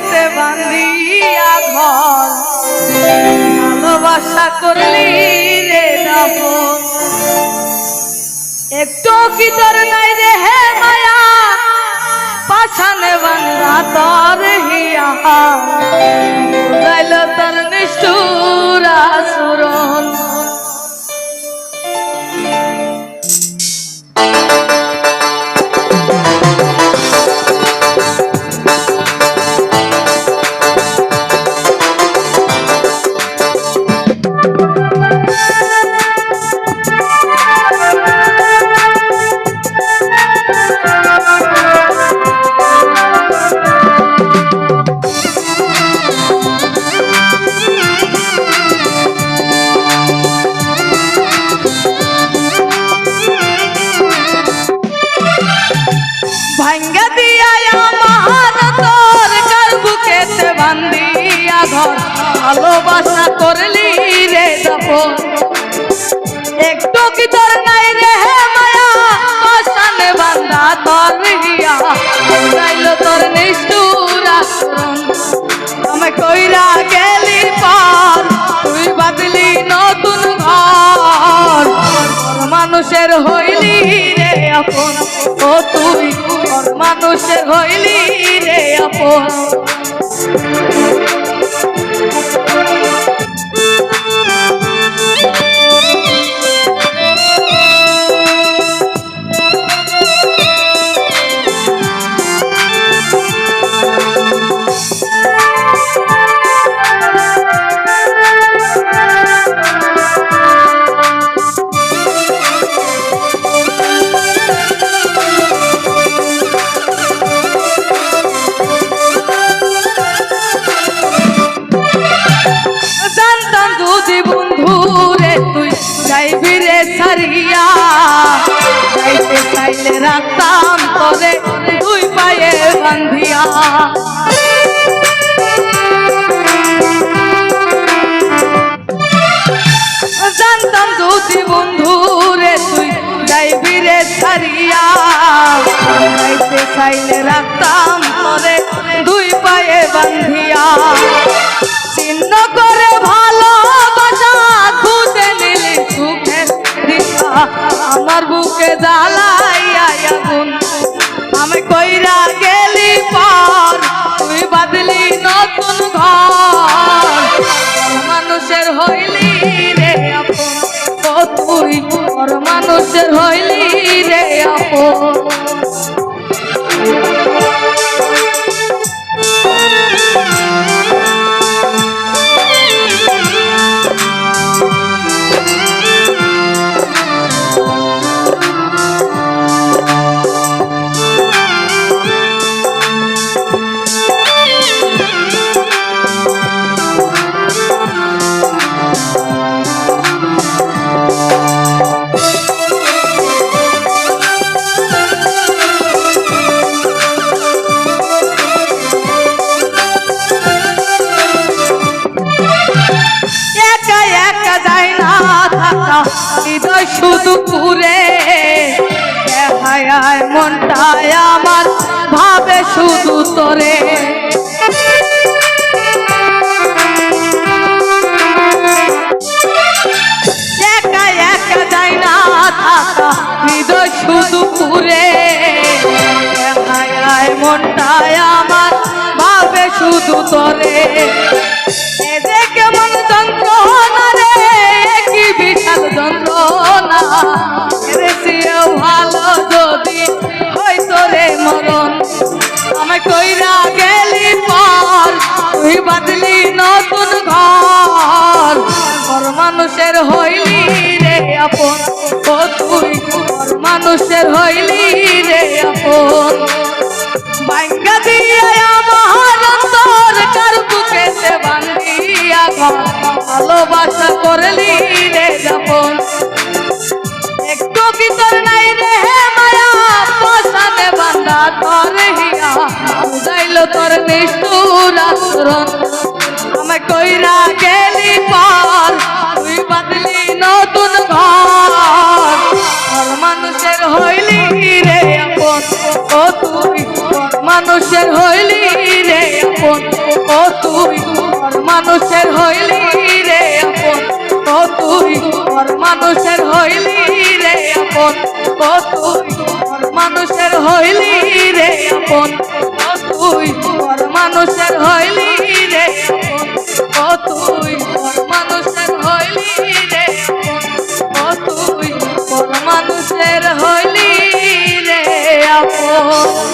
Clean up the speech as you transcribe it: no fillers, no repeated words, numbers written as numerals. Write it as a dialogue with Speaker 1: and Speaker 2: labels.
Speaker 1: বুকেতে বান্ধিয়া ঘর ভালোবাসা করলি রে দাপন একটু কি তোর নাই রে হে মায়া পাছানে বান্ধা তোর হিয়া গাইল তোর নিষ্ঠুর আচরণ ভাঙ্গা দিয়া আমার তোর কার বুকেতে বান্ধিয়া ঘর ভালোবাসা করলি রে দাপন একটু কি তোর নাই রে মায়া পাশানে বান্ধা তোর হিয়া গাইল তোর নিষ্ঠুর আচরণ আমি কইরা গেলি পার তুই বাঁধলি নতুন ঘর মানুষের হইলি রে আপন ও তুই মানুষের হইলি রে আপন যাইবি রে সারিয়া যাইতে চাইলে রাখতাম তোরে দুই পায়ে বান্ধিয়া জানতাম যদি বন্ধু রে তুই যাইবি রে সারিয়া যাইতে চাইলে রাখতাম তোরে দুই পায়ে বান্ধিয়া চিহ্ন করে ভালোবাসা খুঁজে নিলি সুখের দিশা আমার বুকে জ্বালাইয়া আগুন আমি কইরা গেলি পার তুই বাঁধলি নতুন ঘর মানুষের হইলি রে আপন ও তুই ওর মানুষের হইলি রে আপন হৃদয় শুধু পুরে হায় মনটায় আমার ভাবে শুধু তোরে একা একা যাই না থাকা হৃদয় শুধু পুরে হায় মনটায় আমার ভাবে শুধু তোরে এদের কেমন যন্ত্রণা রে কি বিশাল যন্ত্রণা এসেও ভালো যদি হয়তো রে মরণ আমি কইরা গেলি পর তুই বাঁধলি নতুন ঘর ওর মানুষের হইলি রে আপন ও তুই ওর মানুষের হইলি রে আপন ভাঙ্গা দিয়া আমার অন্তর কার বুকেতে বান্ধিয়া ঘর ভালোবাসা করলি রে দাপন একটু কি তোর নাই রে মায়া পাশানে বান্ধা তোর হিয়া গাইল তোর নিষ্ঠুর আচরণ আমি কইরা গেলি পার তুই বাঁধলি নতুন ঘর ওর মানুষের হইলি রে আপন ও তুই মানুষের হইলি রে আপন। মানুষের হইলি রে আপন ও তুই পর মানুষের হইলি রে আপন ও তুই পর মানুষের হইলি রে আপন ও তুই পর মানুষের হইলি রে আপন ও তুই পর মানুষের হইলি রে আপন।